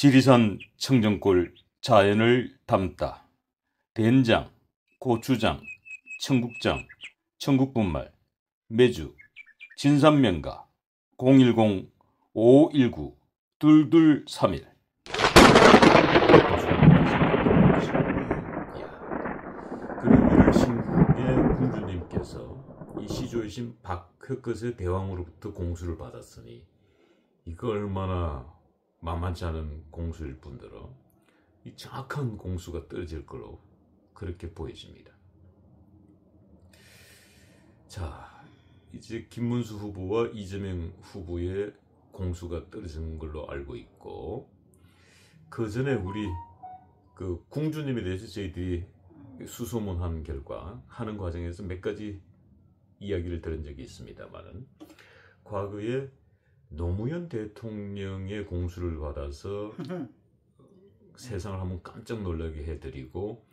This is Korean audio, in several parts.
지리산 청정골 자연을 담다. 된장, 고추장, 청국장, 청국분말, 매주, 진삼명가, 010-519-2231. 그리고 신국의 공주님께서 이 시조이신 박흑것의 대왕으로부터 공수를 받았으니 이거 얼마나 만만치 않은 공수일 뿐더러 이 정확한 공수가 떨어질 걸로 그렇게 보여집니다. 자, 이제 김문수 후보와 이재명 후보의 공수가 떨어진 걸로 알고 있고, 그 전에 우리 그 공주님에 대해서 저희들이 수소문한 결과 하는 과정에서 몇 가지 이야기를 들은 적이 있습니다만은, 과거에 노무현 대통령의 공수를 받아서 세상을 한번 깜짝 놀라게 해드리고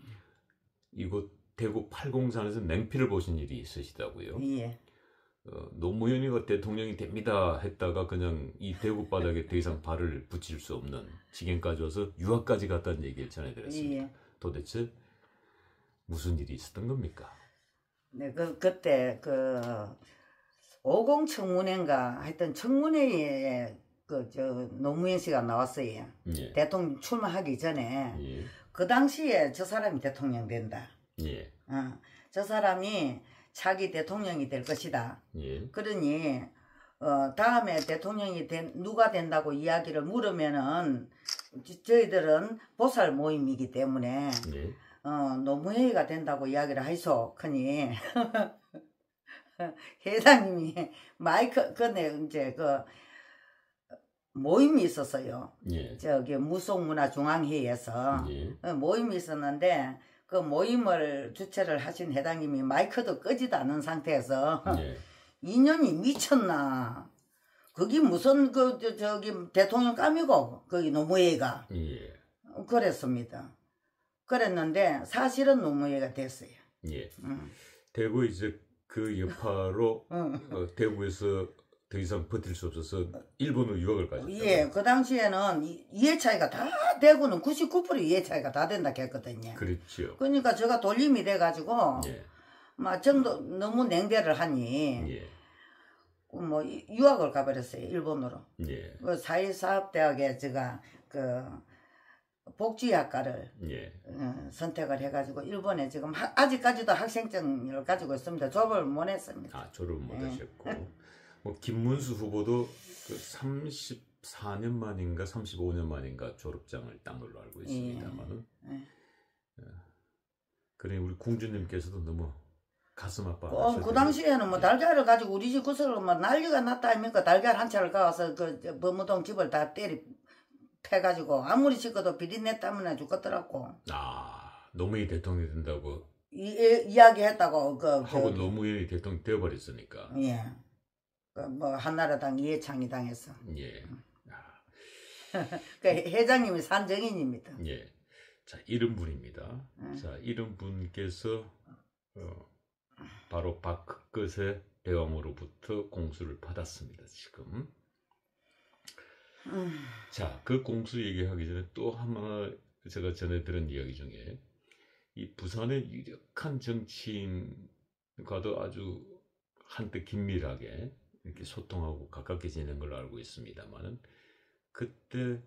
이곳 대구 팔공산에서 냉피를 보신 일이 있으시다고요. 예. 노무현이가 대통령이 됩니다 했다가 그냥 이 대구 바닥에 더 이상 발을 붙일 수 없는 지경까지 와서 유학까지 갔다는 얘기를 전해드렸습니다. 예. 도대체 무슨 일이 있었던 겁니까? 네, 그때 50 청문회인가 하여튼 청문회에 노무현 씨가 나왔어요. 예. 대통령 출마하기 전에. 예. 그 당시에 저 사람이 대통령 된다. 예. 저 사람이 차기 대통령이 될 것이다. 예. 그러니 다음에 대통령이 누가 된다고 이야기를 물으면은 저희들은 보살 모임이기 때문에 예. 노무현이가 된다고 이야기를 하이소. 크니 회장님이 마이크 근데 이제 모임이 있었어요. 예. 저기 무속문화중앙회의에서 예. 모임이 있었는데 그 모임을 주최를 하신 회장님이 마이크도 끄지도 않은 상태에서 예. 인연이 미쳤나? 그게 무슨 저기 대통령 감이고 거기 노무현이가 예. 그랬습니다. 그랬는데 사실은 노무현이가 됐어요. 예. 대구 이제 그 여파로 대구에서 더 이상 버틸 수 없어서 일본으로 유학을 가셨다. 예, 그 당시에는 이해 차이가 다 대구는 99% 이해 차이가 다 된다 했거든요. 그렇죠. 그러니까 제가 돌림이 돼가지고 예. 막 정도 너무 냉대를 하니 예. 뭐 유학을 가버렸어요, 일본으로. 예. 그 사회사업대학에 제가 복지학과를 예. 선택을 해가지고 일본에 지금 아직까지도 학생증을 가지고 있습니다. 졸업을 못 했습니다. 아, 졸업을 못 하셨고. 뭐 김문수 후보도 그 34년 만인가 35년 만인가 졸업장을 딴 걸로 알고 있습니다만은. 그래 우리 공주님께서도 너무 가슴 아파. 그 당시에는 뭐 달걀을 가지고 우리 집 구석으로 뭐 난리가 났다 아닙니까? 달걀 한 차를 가서 그 범무동 집을 다 패가지고 아무리 짓고도 비린내 때문에 죽었더라고. 아, 노무현이 대통령이 된다고 이야기했다고 하고 노무현이 대통령 되어버렸으니까. 예. 뭐 한나라당 이해창이 당해서. 예. 그 회장님이 산정인입니다. 예. 자, 이런 분입니다. 자, 이런 분께서 바로 박흑것의 대왕으로부터 공수를 받았습니다. 지금. 자, 그 공수 얘기하기 전에 또 하나 제가 전에 들은 이야기 중에 이 부산의 유력한 정치인과도 아주 한때 긴밀하게 이렇게 소통하고 가깝게 지내는 걸로 알고 있습니다만은 그때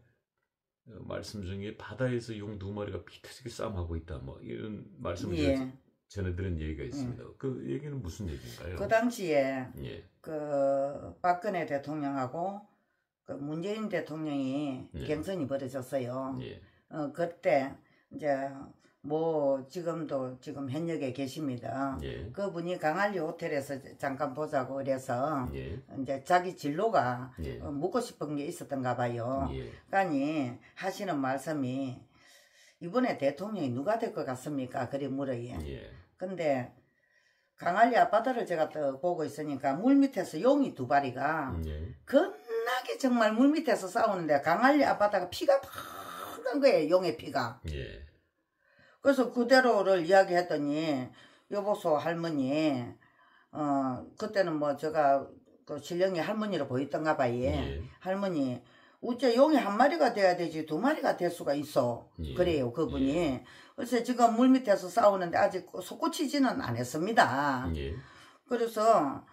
말씀 중에 바다에서 용 2마리가 피터지게 싸움하고 있다 뭐 이런 말씀을 예. 전에 들은 얘기가 있습니다. 그 얘기는 무슨 얘기인가요? 그 당시에 예. 박근혜 대통령하고 문재인 대통령이 경선이 벌어졌어요. 예. 그때 이제 뭐 지금도 지금 현역에 계십니다. 예. 그분이 강한리 호텔에서 잠깐 보자고 그래서 예. 이제 자기 진로가 예. 묻고 싶은 게 있었던가 봐요. 예. 그러니 하시는 말씀이 이번에 대통령이 누가 될 것 같습니까? 그리 물어요. 예. 근데 강한리 앞바다를 제가 또 보고 있으니까 물 밑에서 용이 2마리가 예. 겁나게 정말 물 밑에서 싸우는데 강한리 앞바다가 피가 팍한 거예요. 용의 피가. 예. 그래서 그대로를 이야기했더니 여보소 할머니 그때는 뭐 제가 그 신령이 할머니로 보였던가 봐요. 예. 할머니 우째 용이 한 마리가 돼야 되지 두 마리가 될 수가 있어. 예. 그래요 그분이. 예. 그래서 지금 물밑에서 싸우는데 아직 솟구치지는 않았습니다. 예. 그래서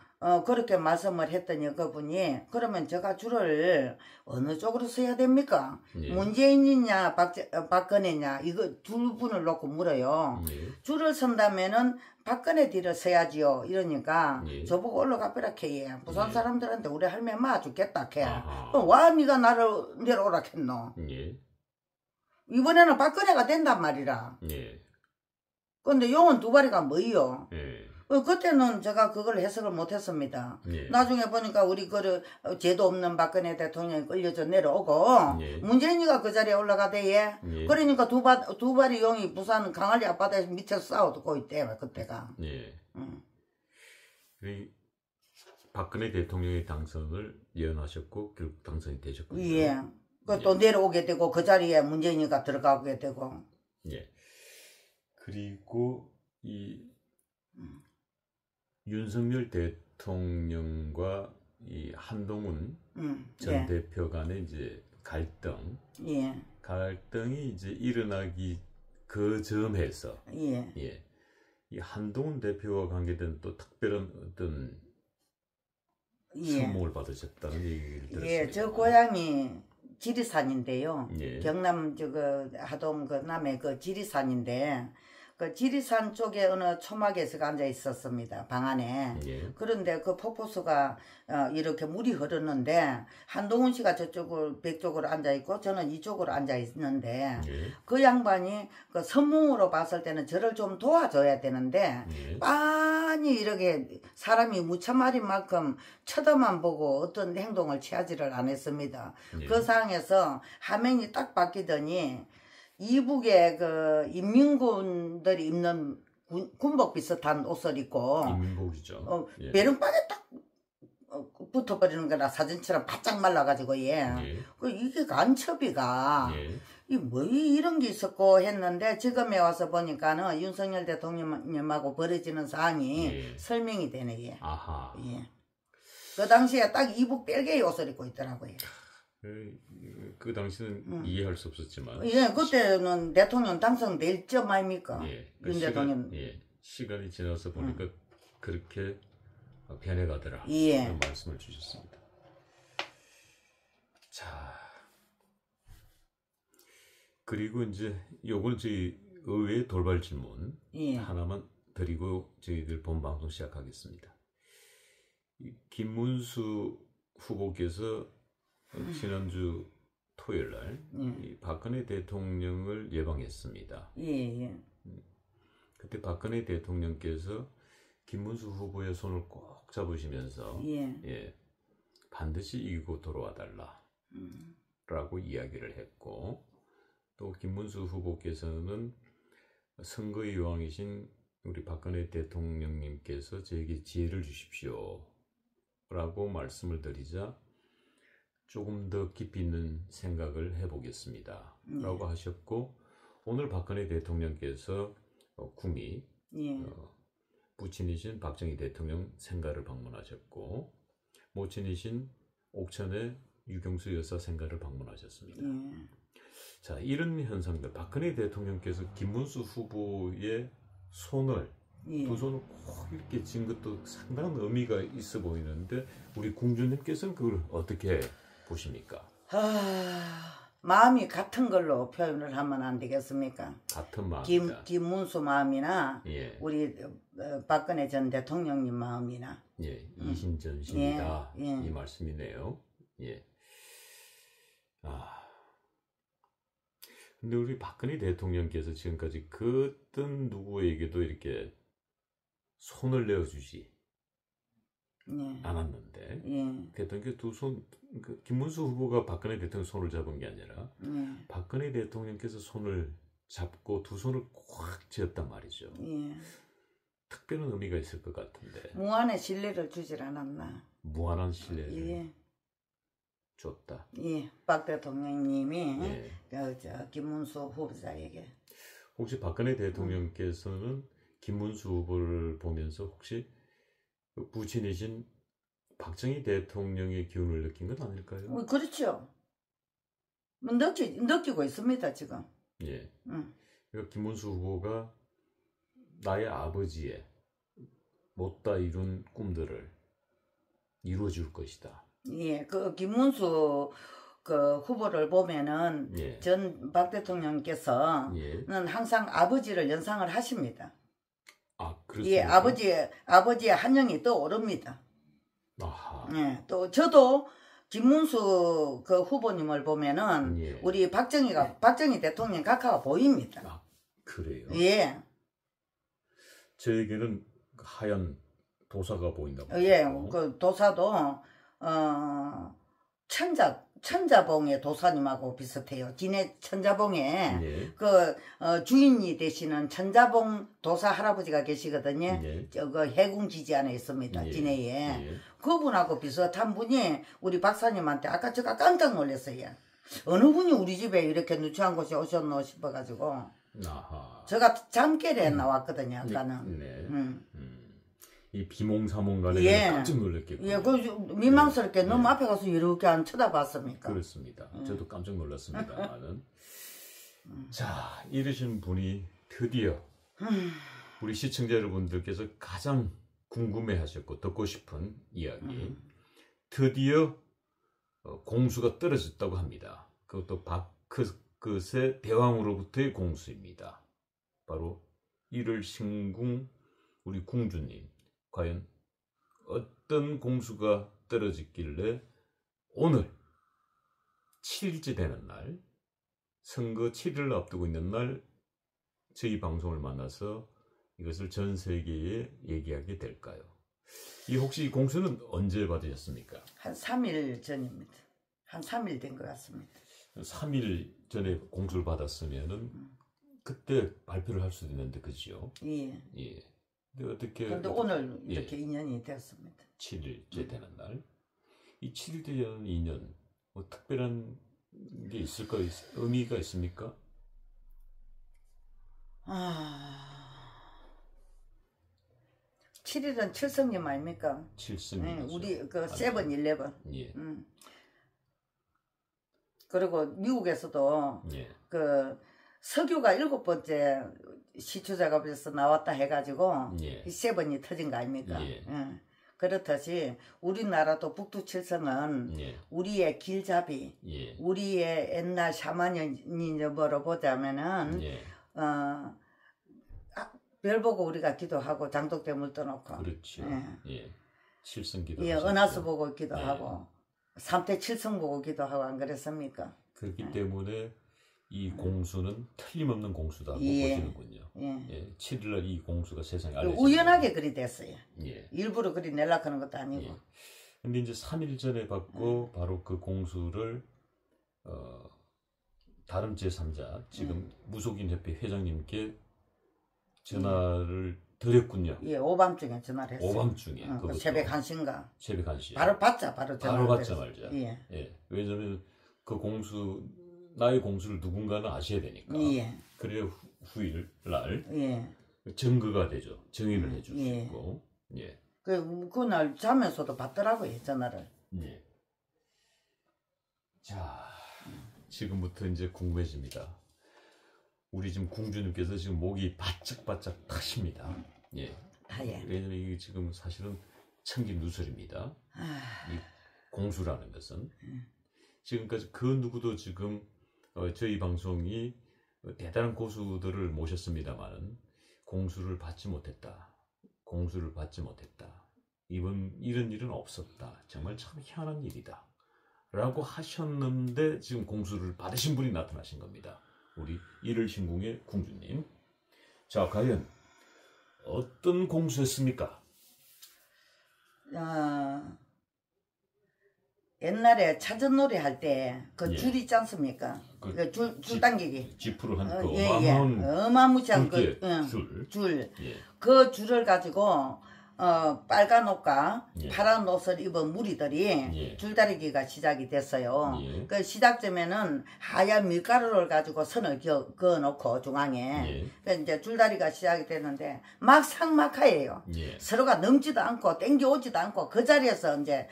그렇게 말씀을 했더니 그분이 그러면 제가 줄을 어느 쪽으로 서야 됩니까? 예. 문재인이냐 박근혜냐 이거 두 분을 놓고 물어요. 예. 줄을 선다면은 박근혜 뒤를 서야지요. 이러니까 예. 저보고 올라가버라 캐. 부산 예. 사람들한테 우리 할매 마 죽겠다 캐. 아하. 그럼 와 니가 나를 내려오라 했노. 예. 이번에는 박근혜가 된단 말이라. 예. 근데 용은 두 마리가 뭐이요? 예. 그때는 제가 그걸 해석을 못했습니다. 예. 나중에 보니까 우리 그 죄도 없는 박근혜 대통령이 끌려져 내려오고 예. 문재인이가 그 자리에 올라가대예. 예. 그러니까 두 발이 용이 부산 강화리 앞바다에서 밑에서 싸우고 있대 그때가. 예. 응. 그 박근혜 대통령의 당선을 예언하셨고 결국 당선이 되셨군요. 예. 또 내려오게 되고 그 자리에 문재인이가 들어가게 되고. 예. 그리고 이 윤석열 대통령과 이 한동훈 전 예. 대표 간의 이제 예. 갈등이 이제 일어나기 그 점에서 예. 예. 이 한동훈 대표와 관계된 또 특별한 어떤 예. 선몽을 받으셨다는 얘기를 들었습니다. 예. 저 고향이 지리산인데요. 예. 경남 하동 그 남해 그 지리산인데 그 지리산 쪽에 어느 초막에서 앉아 있었습니다. 방 안에. 예. 그런데 그 폭포수가 이렇게 물이 흐르는데 한동훈 씨가 저쪽을 백 쪽으로 앉아 있고 저는 이쪽으로 앉아 있는데 예. 그 양반이 그 선몽으로 봤을 때는 저를 좀 도와줘야 되는데 예. 빤히 이렇게 사람이 무참말인 만큼 쳐다만 보고 어떤 행동을 취하지를 않았습니다. 예. 그 상황에서 화면이 딱 바뀌더니 이북의 그 인민군들이 입는 군복 비슷한 옷을 입고 인민복이죠. 예. 배른빵에 딱 붙어버리는 거라 사진처럼 바짝 말라가지고 예. 이게 간첩이가 예. 이 뭐 이런 게 있었고 했는데 지금에 와서 보니까는 윤석열 대통령님하고 벌어지는 사항이 예. 설명이 되네. 예. 아하. 예. 그 당시에 딱 이북 벨기에 옷을 입고 있더라고요. 그 당시는 이해할 수 없었지만 예, 그때는 대통령 당선될 점 아닙니까? 예. 윤 대통령. 시간이 지나서 보니까 그렇게 변해가더라. 예. 그런 말씀을 주셨습니다. 자, 그리고 이제 요건 저희 의외의 돌발 질문 예. 하나만 드리고 저희들 본 방송 시작하겠습니다. 김문수 후보께서 지난주 토요일 날 이 박근혜 대통령을 예방했습니다. 예. 그때 박근혜 대통령께서 김문수 후보의 손을 꼭 잡으시면서 예. 반드시 이기고 돌아와 달라 라고 이야기를 했고 또 김문수 후보께서는 선거의 여왕이신 우리 박근혜 대통령님께서 저에게 지혜를 주십시오 라고 말씀을 드리자 조금 더 깊이 있는 생각을 해보겠습니다 라고 하셨고 오늘 박근혜 대통령께서 구미 부친이신 박정희 대통령 생가를 방문하셨고 모친이신 옥천의 유경수 여사 생가를 방문하셨습니다. 자, 이런 현상들 박근혜 대통령께서 김문수 후보의 손을 두 손을 꼭 이렇게 쥔 것도 상당한 의미가 있어 보이는데 우리 공주님께서는 그걸 어떻게 보십니까? 마음이 같은 걸로 표현을 하면 안 되겠습니까? 같은 마음이다. 김문수 마음이나 예. 우리 박근혜 전 대통령님 마음이나 예, 이신전신이다 이 말씀이네요. 예. 근데 우리 박근혜 대통령께서 지금까지 그 어떤 누구에게도 이렇게 손을 내어주지 않았는데 대통령께서 두 손, 김문수 후보가 박근혜 대통령 손을 잡은 게 아니라 박근혜 대통령께서 손을 잡고 두 손을 꽉 쥐었단 말이죠. 특별한 의미가 있을 것 같은데 무한의 신뢰를 주질 않았나. 무한한 신뢰를 줬다. 박 대통령님이 김문수 후보자에게. 혹시 박근혜 대통령께서는 김문수 후보를 보면서 혹시 부친이신 박정희 대통령의 기운을 느낀 건 아닐까요? 그렇죠. 느끼고 있습니다, 지금. 예. 그러니까 김문수 후보가 나의 아버지의 못다 이룬 꿈들을 이루어줄 것이다. 예, 그 김문수 그 후보를 보면은 예. 전 박 대통령께서는 예. 항상 아버지를 연상을 하십니다. 아, 그렇습니까? 예, 아버지의 한영이 떠오릅니다. 아하. 예, 또 저도 김문수 그 후보님을 보면은 예. 우리 박정희 대통령 각하가 보입니다. 아, 그래요? 예. 저에게는 하얀 도사가 보인다고. 예, 그 도사도 천자봉의 도사님하고 비슷해요. 진해 천자봉에 예. 주인이 되시는 천자봉 도사 할아버지가 계시거든요. 예. 그 해군 지지 안에 있습니다. 예. 진해에. 예. 그분하고 비슷한 분이 우리 박사님한테 아까 제가 깜짝 놀랐어요. 어느 분이 우리 집에 이렇게 누추한 곳에 오셨노 싶어가지고. 아하. 제가 잠결에 나왔거든요. 아까는. 네. 이 비몽사몽간에 예. 깜짝 놀랐겠군요. 예, 그 민망스럽게 네. 너무 앞에 가서 이렇게 안 쳐다봤습니까? 그렇습니다. 저도 깜짝 놀랐습니다만은. 자, 이러신 분이 드디어 우리 시청자 여러분들께서 가장 궁금해하셨고 듣고 싶은 이야기. 드디어 공수가 떨어졌다고 합니다. 그것도 박크스의 대왕으로부터의 공수입니다. 바로 이를 신궁 우리 궁주님. 과연 어떤 공수가 떨어졌길래 오늘 7일째 되는 날, 선거 7일을 앞두고 있는 날 저희 방송을 만나서 이것을 전 세계에 얘기하게 될까요? 혹시 이 공수는 언제 받으셨습니까? 한 3일 전입니다. 한 3일 된 것 같습니다. 3일 전에 공수를 받았으면은 그때 발표를 할 수도 있는데 그죠? 예. 예. 근데 어떻게? 그런데 오늘 이렇게 예. 인연이 되었습니다. 7일째 되는 날. 이 7일 되는 인연, 뭐 특별한 게 있을까? 의미가 있습니까? 7일은 칠성님 아닙니까? 칠성님. 예, 우리 그 세븐일레븐. 예. 그리고 미국에서도 예. 그 석유가 7번째 시추 작업에서 나왔다 해가지고 예. 이 세번이 터진 거 아닙니까? 예. 그렇듯이 우리나라도 북두칠성은 예. 우리의 길잡이, 예. 우리의 옛날 샤머니즘으로 보자면은 예. 별 보고 우리가 기도하고 장독대 물 떠놓고, 그렇죠. 예. 예. 칠성기도. 예, 은하수 보고 기도하고, 예. 3대 칠성 보고 기도하고 안 그랬습니까? 그렇기 때문에 이 공수는 틀림없는 공수다고 예. 보시는군요. 예. 예. 7일날 이 공수가 세상에 알려져. 우연하게 그리 됐어요. 예. 일부러 그리 내려고 하는 것도 아니고. 예. 근데 이제 3일 전에 받고 바로 그 공수를 다른 제3자 지금 무속인 협회 회장님께 전화를 드렸군요. 예, 오밤중에 전화를 했어요. 오밤중에. 그 새벽 1시인가. 새벽 1시. 바로 받자, 바로 전화. 바로 받자마자. 예. 예. 왜냐면 그 공수 나의 공수를 누군가는 아셔야 되니까. 예. 그래야 후일 날 예. 증거가 되죠. 증인을 해줄 수 예. 있고. 예. 그날 자면서도 받더라고요, 전화를. 예. 자, 지금부터 이제 궁금해집니다. 우리 지금 궁주님께서 지금 목이 바짝바짝 타십니다. 예. 예. 왜냐면 이게 지금 사실은 청기누설입니다. 이 공수라는 것은. 지금까지 그 누구도 지금 저희 방송이 대단한 고수들을 모셨습니다만은 공수를 받지 못했다. 공수를 받지 못했다. 이런 일은 없었다. 정말 참 희한한 일이다. 라고 하셨는데 지금 공수를 받으신 분이 나타나신 겁니다. 우리 일을신궁의 궁주님. 자, 과연 어떤 공수였습니까? 옛날에 차전놀이 할 때 그 예. 줄 있지 않습니까? 그 줄 당기기. 지프로 한 그 예, 어마어마한 어마무시한 굵게 줄. 예. 그 줄을 가지고 빨간 옷과 예. 파란 옷을 입은 무리들이 예. 줄다리기가 시작이 됐어요. 예. 그 시작점에는 하얀 밀가루를 가지고 선을 그어놓고 중앙에 예. 그 이제 줄다리가 시작이 되는데 막상막하예요. 예. 서로가 넘지도 않고 땡겨오지도 않고 그 자리에서 이제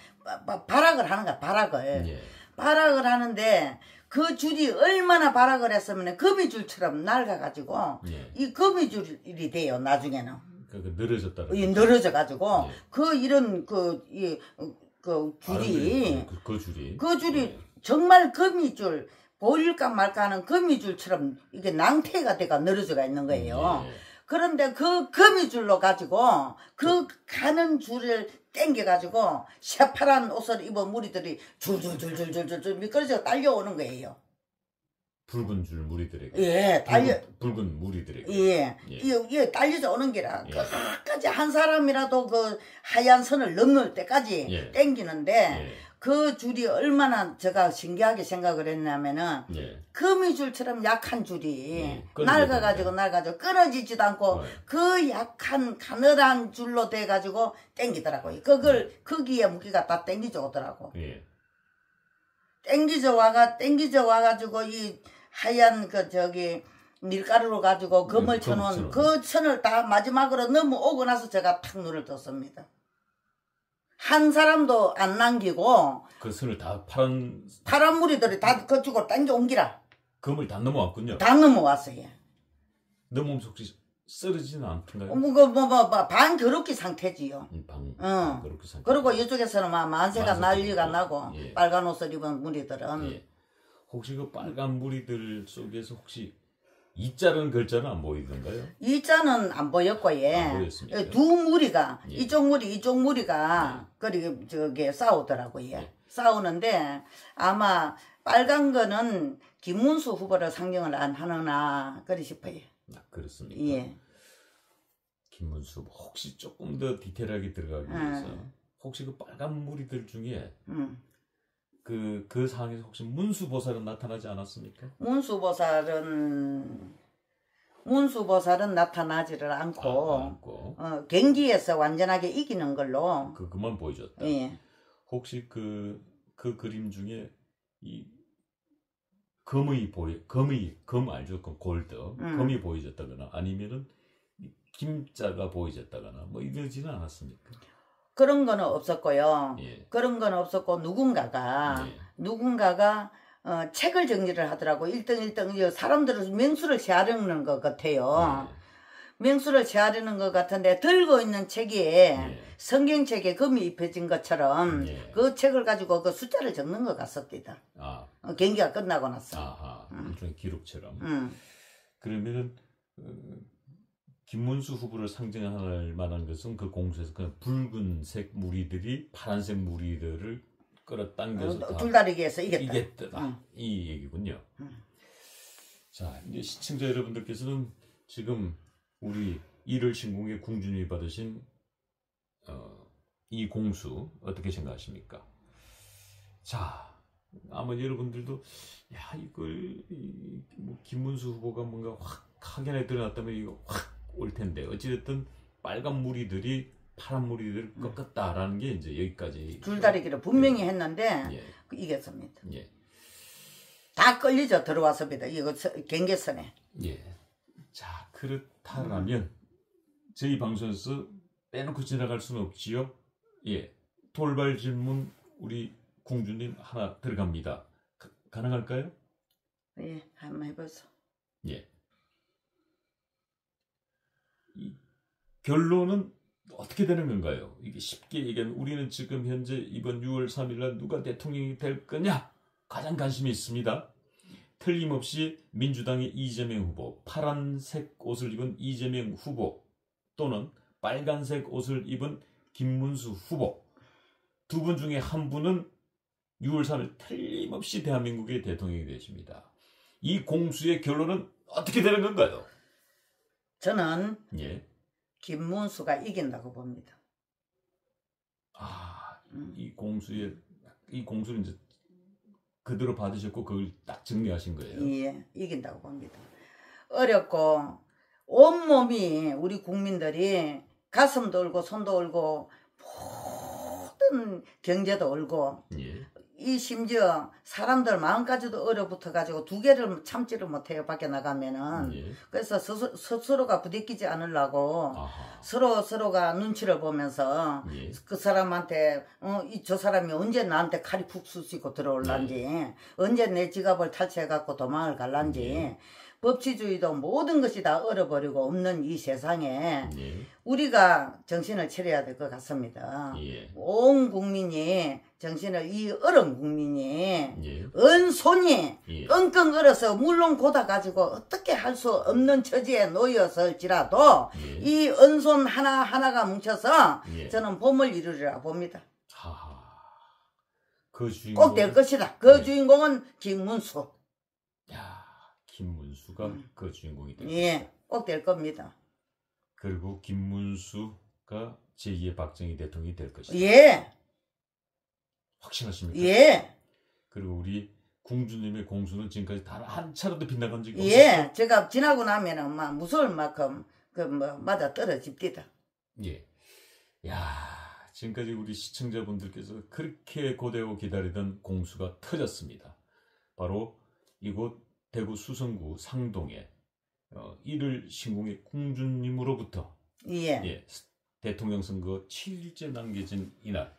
발악을 하는 거야. 발악을. 예. 발악을 하는데 그 줄이 얼마나 발악을 했으면 거미줄처럼 낡아가지고 예. 이 거미줄이 돼요 나중에는. 그러니까 늘어졌다는 이 거죠. 늘어져가지고 예. 그 이런 그 줄이 그 줄이 예. 정말 거미줄 보일까 말까 하는 거미줄처럼 이게 낭태가 돼가 늘어져가 있는 거예요. 예. 그런데 그 거미줄로 가지고 그 가는 줄을 땡겨가지고 새파란 옷을 입은 무리들이 줄줄줄줄줄줄 미끄러져 딸려오는 거예요. 붉은 줄 무리들에게. 예, 붉은 무리들에게. 예, 예, 딸려져 오는 게라. 끝까지 한 사람이라도 그 하얀 선을 넘을 때까지 예. 땡기는데 예. 그 줄이 얼마나 제가 신기하게 생각을 했냐면은 예. 거미줄처럼 약한 줄이 예. 낡아가지고 끊어지지도 않고 그 약한 가늘한 줄로 돼가지고 땡기더라고요. 그걸 거기에 무기가 다 땡기져 오더라고. 예. 땡기져 와가지고 이 하얀 그 저기 밀가루로 가지고 금을 쳐놓은 그 천을 다 마지막으로 넘어오고 나서 제가 탁 눈을 떴습니다. 한 사람도 안 남기고 그 선을 다 파란 무리들이 다 그쪽으로 당겨 옮기라. 금을 다 넘어왔군요. 다 넘어왔어요. 넘어오면서 혹시 쓰러지는 않던가요? 반겨루기 상태지요. 반겨루기 상태. 그리고 이쪽에서는 막 만세가 난리가 나고 예. 빨간 옷을 입은 무리들은 예. 혹시 그 빨간 무리들 속에서 혹시 이자라는 글자는 안 보이던가요? 이자는 안 보였고 안 보였습니까? 두 무리가 예. 이쪽 무리가 그리고 저기 싸우더라고요. 예. 싸우는데 아마 빨간 거는 김문수 후보를 상정을 안 하느나 그리 싶어요. 그렇습니까? 예. 김문수 혹시 조금 더 디테일하게 들어가기 위해서 혹시 그 빨간 무리들 중에 그 상황에서 혹시 문수보살은 나타나지 않았습니까? 문수보살은 나타나지를 않고 경기에서 완전하게 이기는 걸로 그것만 보여줬다. 예. 혹시 그 그림 중에 이 검 알죠? 그 골드 검이 보여졌다거나 아니면은 김자가 보여졌다거나 뭐 이러지는 않았습니까? 그런 거는 없었고요. 예. 그런 건 없었고 누군가가 책을 정리를 하더라고. 1등 사람들을 명수를 세하려는 것 같아요. 예. 명수를 세하려는 것 같은데 들고 있는 책에 성경책에 금이 입혀진 것처럼 그 책을 가지고 그 숫자를 적는 것 같습니다. 경기가 끝나고 나서. 아하, 일종의 기록처럼. 그러면은 김문수 후보를 상징할 만한 것은 그 공수에서 그 붉은색 무리들이 파란색 무리들을 끌어당겨서 줄다리기에서 이겼다. 이 얘기군요. 자, 이제 시청자 여러분들께서는 지금 우리 일월 신궁의 궁준이 받으신 이 공수 어떻게 생각하십니까? 자, 아마 여러분들도 야 이걸 뭐 김문수 후보가 뭔가 확 확연하게 드러났다면 이거 확 올 텐데 어찌됐든 빨간 무리들이 파란 무리들을 꺾었다라는 게 이제 여기까지 줄다리기를 분명히 했는데 이겼습니다. 예. 다 끌리죠. 들어왔습니다. 이거 경계선에. 예. 자, 그렇다라면 저희 방송에서 빼놓고 지나갈 수는 없지요. 예. 돌발 질문 우리 공주님 하나 들어갑니다. 가능할까요? 예, 한번 해보세요. 예. 이 결론은 어떻게 되는 건가요? 이게 쉽게 얘기하면 우리는 지금 현재 이번 6월 3일 날 누가 대통령이 될 거냐 가장 관심이 있습니다. 틀림없이 민주당의 이재명 후보, 파란색 옷을 입은 이재명 후보 또는 빨간색 옷을 입은 김문수 후보 두 분 중에 한 분은 6월 3일 틀림없이 대한민국의 대통령이 되십니다. 이 공수의 결론은 어떻게 되는 건가요? 저는 예. 김문수가 이긴다고 봅니다. 이 공수를 이제 그대로 받으셨고 그걸 딱 정리하신 거예요. 예, 이긴다고 봅니다. 어렵고 온몸이 우리 국민들이 가슴도 울고 손도 울고 모든 경제도 울고 이 심지어 사람들 마음까지도 얼어붙어 가지고 두 개를 참지를 못해요. 밖에 나가면은. 예. 그래서 서로가 부딪히지 않으려고 아하. 서로가 눈치를 보면서 예. 그 사람한테 저 사람이 언제 나한테 칼이 푹 쑤시고 들어올란지 언제 내 지갑을 탈취해 갖고 도망을 갈란지 법치주의도 모든 것이 다 얼어버리고 없는 이 세상에 예. 우리가 정신을 차려야 될 것 같습니다. 예. 온 국민이 정신을 이 어른 국민이 예. 은손이 예. 끙끙 얼어서 물론 고다 가지고 어떻게 할 수 없는 처지에 놓였을지라도 예. 이 은손 하나하나가 뭉쳐서 예. 저는 봄을 이루리라 봅니다. 하하. 그 주인공 꼭 될 것이다. 그 예. 주인공은 김문수. 야, 김문수가 그 주인공이 될 예, 것이다. 꼭 될 겁니다. 그리고 김문수가 제2의 박정희 대통령이 될 것이다. 예, 확신하십니까? 예, 그리고 우리 공주님의 공수는 지금까지 단 한 차례도 빗나간 적이 없어요. 예. 제가 지나고 나면은 막 무서울 만큼 맞아 떨어집니다. 예. 야, 지금까지 우리 시청자분들께서 그렇게 고대하고 기다리던 공수가 터졌습니다. 바로 이곳 대구 수성구 상동에 이를 신궁의 공주님으로부터 예. 예, 대통령 선거 7일째 남겨진 이날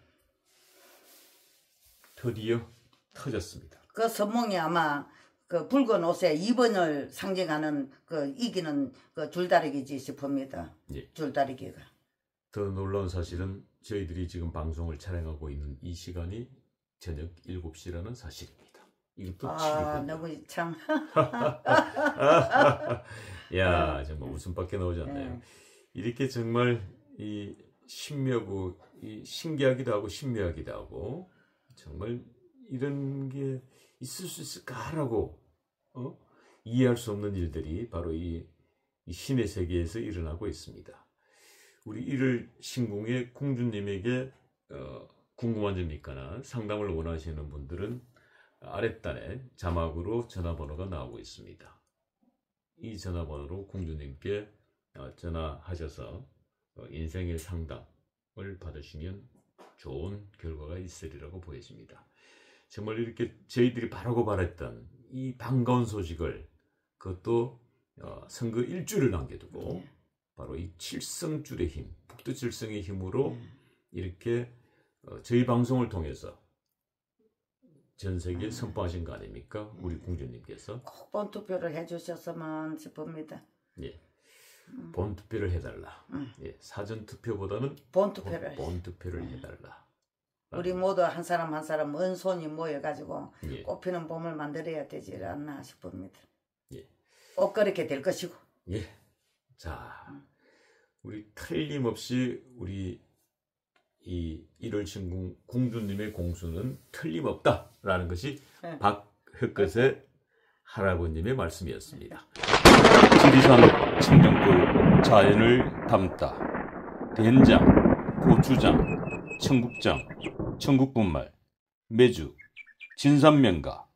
드디어 터졌습니다. 그 선몽이 아마 그 붉은 옷에 2번을 상징하는 그 이기는 그 줄다리기지 싶습니다. 예. 줄다리기가. 더 놀라운 사실은 저희들이 지금 방송을 촬영하고 있는 이 시간이 저녁 7시라는 사실입니다. 이것도 아, 7일입니다. 너무 참. 야, 정말 웃음밖에 나오지 않나요? 네. 이렇게 정말 이 신묘하고 이 신기하기도 하고 신묘하기도 하고 정말 이런 게 있을 수 있을까라고 이해할 수 없는 일들이 바로 이 신의 세계에서 일어나고 있습니다. 우리 이를 신궁의 공주님에게 궁금한 점이 있거나 상담을 원하시는 분들은 아랫단에 자막으로 전화번호가 나오고 있습니다. 이 전화번호로 공주님께 전화하셔서 인생의 상담을 받으시면 좋은 결과가 있으리라고 보여집니다. 정말 이렇게 저희들이 바라고 바랬던 이 반가운 소식을 그것도 선거 일주를 남겨두고 바로 이 칠성줄의 힘, 북두 칠성의 힘으로 이렇게 저희 방송을 통해서 전 세계에 선포하신 거 아닙니까? 우리 공주님께서 꼭 본투표를 해주셨으면 싶습니다. 예, 본투표를 해달라. 예, 사전 투표보다는 본투표를 해달라. 우리 모두 한 사람 한 사람 은손이 모여가지고 예. 꽃피는 봄을 만들어야 되지 않나 싶습니다. 예. 꼭 그렇게 될 것이고. 예. 자, 우리 틀림없이 우리 이 일월 신궁 공주님의 공수는 틀림없다라는 것이 네. 박흑것의 할아버님의 말씀이었습니다. 지리산 청정골 자연을 담다 된장, 고추장, 청국장, 청국분말, 매주, 진산명가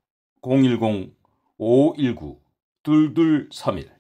010-519-2231